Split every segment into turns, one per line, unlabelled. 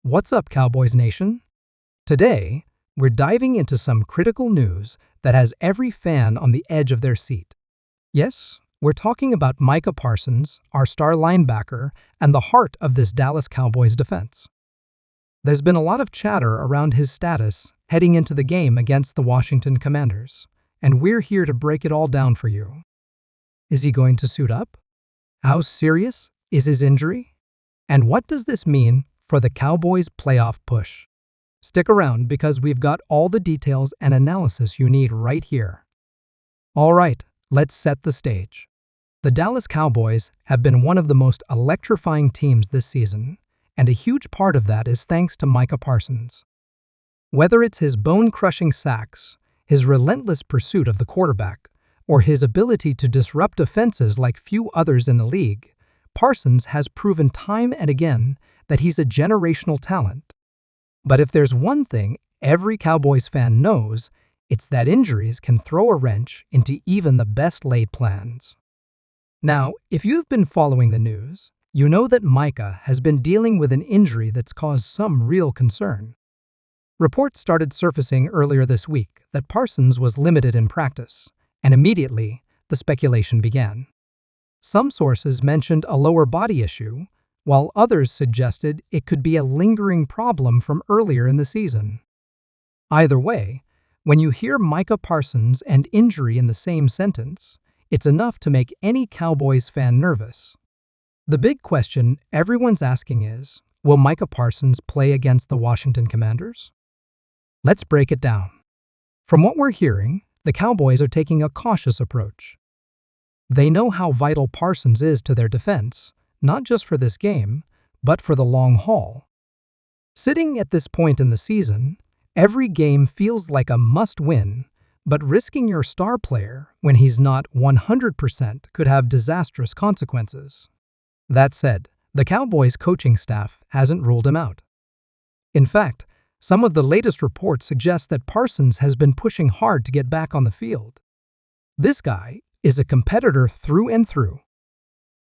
What's up, Cowboys Nation? Today, we're diving into some critical news that has every fan on the edge of their seat. Yes, we're talking about Micah Parsons, our star linebacker, and the heart of this Dallas Cowboys defense. There's been a lot of chatter around his status heading into the game against the Washington Commanders, and we're here to break it all down for you. Is he going to suit up? How serious is his injury? And what does this mean for the Cowboys' playoff push? Stick around because we've got all the details and analysis you need right here. All right, let's set the stage. The Dallas Cowboys have been one of the most electrifying teams this season, and a huge part of that is thanks to Micah Parsons. Whether it's his bone-crushing sacks, his relentless pursuit of the quarterback, or his ability to disrupt offenses like few others in the league, Parsons has proven time and again that he's a generational talent. But if there's one thing every Cowboys fan knows, it's that injuries can throw a wrench into even the best-laid plans. Now, if you've been following the news, you know that Micah has been dealing with an injury that's caused some real concern. Reports started surfacing earlier this week that Parsons was limited in practice, and immediately, the speculation began. Some sources mentioned a lower body issue, while others suggested it could be a lingering problem from earlier in the season. Either way, when you hear Micah Parsons and injury in the same sentence, it's enough to make any Cowboys fan nervous. The big question everyone's asking is, will Micah Parsons play against the Washington Commanders? Let's break it down. From what we're hearing, the Cowboys are taking a cautious approach. They know how vital Parsons is to their defense, not just for this game, but for the long haul. Sitting at this point in the season, every game feels like a must-win, but risking your star player when he's not 100% could have disastrous consequences. That said, the Cowboys' coaching staff hasn't ruled him out. In fact, some of the latest reports suggest that Parsons has been pushing hard to get back on the field. This guy is a competitor through and through.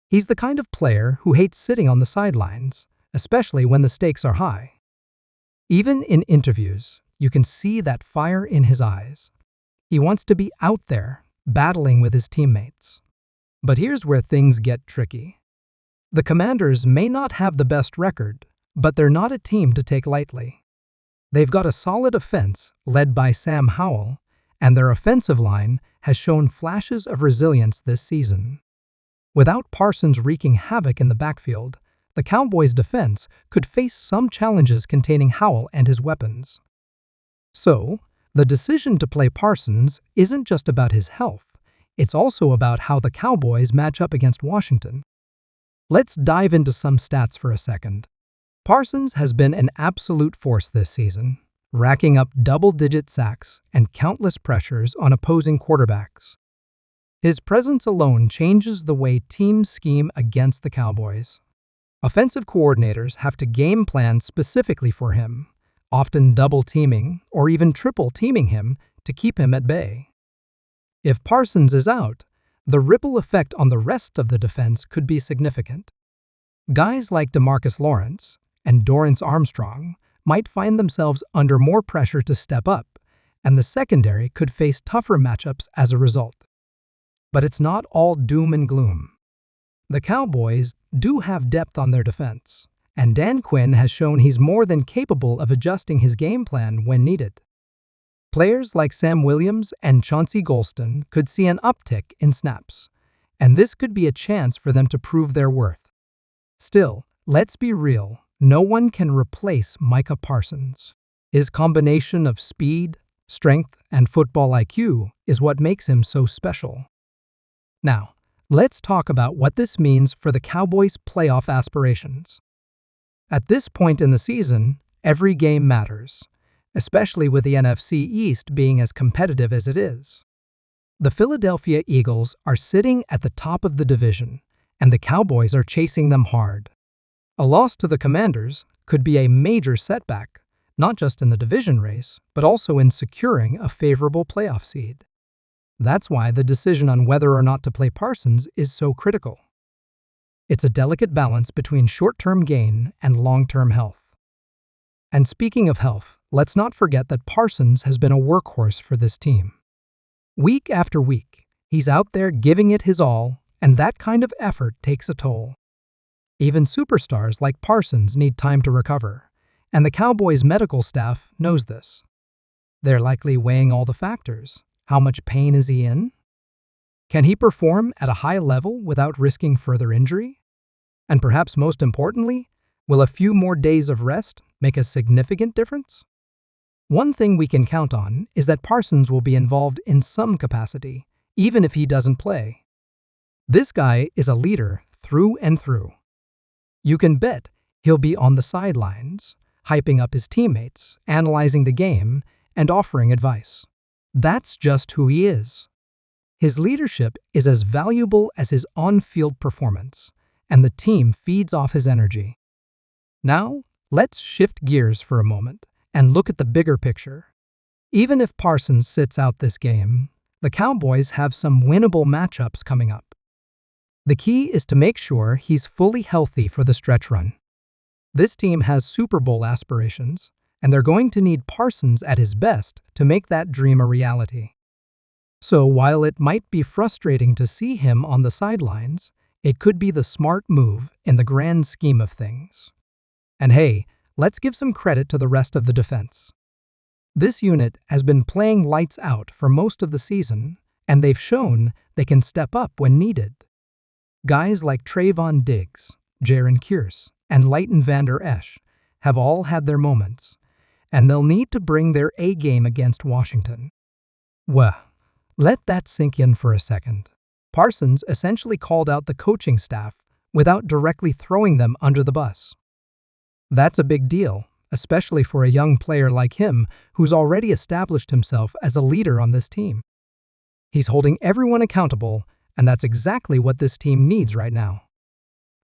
He's the kind of player who hates sitting on the sidelines, especially when the stakes are high. Even in interviews, you can see that fire in his eyes. He wants to be out there, battling with his teammates. But here's where things get tricky. The Commanders may not have the best record, but they're not a team to take lightly. They've got a solid offense led by Sam Howell, and their offensive line has shown flashes of resilience this season. Without Parsons wreaking havoc in the backfield, the Cowboys' defense could face some challenges containing Howell and his weapons. So, the decision to play Parsons isn't just about his health, it's also about how the Cowboys match up against Washington. Let's dive into some stats for a second. Parsons has been an absolute force this season, racking up double-digit sacks and countless pressures on opposing quarterbacks. His presence alone changes the way teams scheme against the Cowboys. Offensive coordinators have to game plan specifically for him, often double-teaming or even triple-teaming him to keep him at bay. If Parsons is out, the ripple effect on the rest of the defense could be significant. Guys like DeMarcus Lawrence and Dorrance Armstrong might find themselves under more pressure to step up, and the secondary could face tougher matchups as a result. But it's not all doom and gloom. The Cowboys do have depth on their defense, and Dan Quinn has shown he's more than capable of adjusting his game plan when needed. Players like Sam Williams and Chauncey Golston could see an uptick in snaps, and this could be a chance for them to prove their worth. Still, let's be real, no one can replace Micah Parsons. His combination of speed, strength, and football IQ is what makes him so special. Now, let's talk about what this means for the Cowboys' playoff aspirations. At this point in the season, every game matters, especially with the NFC East being as competitive as it is. The Philadelphia Eagles are sitting at the top of the division, and the Cowboys are chasing them hard. A loss to the Commanders could be a major setback, not just in the division race, but also in securing a favorable playoff seed. That's why the decision on whether or not to play Parsons is so critical. It's a delicate balance between short-term gain and long-term health. And speaking of health, let's not forget that Parsons has been a workhorse for this team. Week after week, he's out there giving it his all, and that kind of effort takes a toll. Even superstars like Parsons need time to recover, and the Cowboys' medical staff knows this. They're likely weighing all the factors. How much pain is he in? Can he perform at a high level without risking further injury? And perhaps most importantly, will a few more days of rest make a significant difference? One thing we can count on is that Parsons will be involved in some capacity, even if he doesn't play. This guy is a leader through and through. You can bet he'll be on the sidelines, hyping up his teammates, analyzing the game, and offering advice. That's just who he is. His leadership is as valuable as his on-field performance, and the team feeds off his energy. Now, let's shift gears for a moment and look at the bigger picture. Even if Parsons sits out this game, the Cowboys have some winnable matchups coming up. The key is to make sure he's fully healthy for the stretch run. This team has Super Bowl aspirations, and they're going to need Parsons at his best to make that dream a reality. So while it might be frustrating to see him on the sidelines, it could be the smart move in the grand scheme of things. And hey, let's give some credit to the rest of the defense. This unit has been playing lights out for most of the season, and they've shown they can step up when needed. Guys like Trey, Jaron Kearse, and Leighton Vander Esch have all had their moments, and they'll need to bring their A-game against Washington. Well, let that sink in for a second. Parsons essentially called out the coaching staff without directly throwing them under the bus. That's a big deal, especially for a young player like him who's already established himself as a leader on this team. He's holding everyone accountable, and that's exactly what this team needs right now.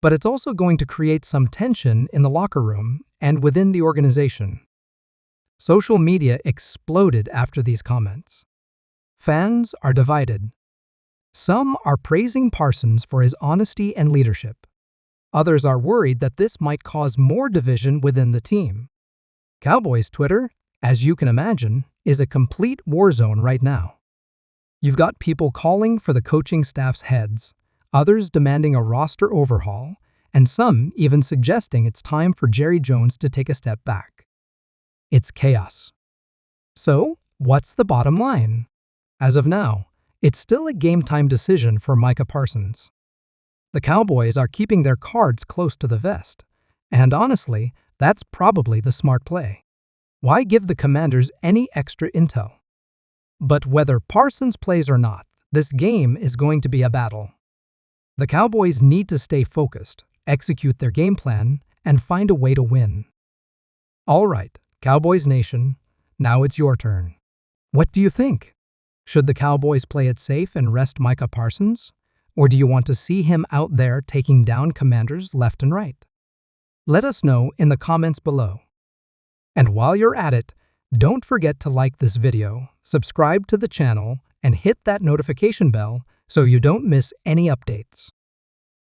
But it's also going to create some tension in the locker room and within the organization. Social media exploded after these comments. Fans are divided. Some are praising Parsons for his honesty and leadership. Others are worried that this might cause more division within the team. Cowboys Twitter, as you can imagine, is a complete war zone right now. You've got people calling for the coaching staff's heads, others demanding a roster overhaul, and some even suggesting it's time for Jerry Jones to take a step back. It's chaos. So, what's the bottom line? As of now, it's still a game-time decision for Micah Parsons. The Cowboys are keeping their cards close to the vest, and honestly, that's probably the smart play. Why give the Commanders any extra intel? But whether Parsons plays or not, this game is going to be a battle. The Cowboys need to stay focused, execute their game plan, and find a way to win. All right, Cowboys Nation, now it's your turn. What do you think? Should the Cowboys play it safe and rest Micah Parsons? Or do you want to see him out there taking down Commanders left and right? Let us know in the comments below. And while you're at it, don't forget to like this video, subscribe to the channel, and hit that notification bell so you don't miss any updates.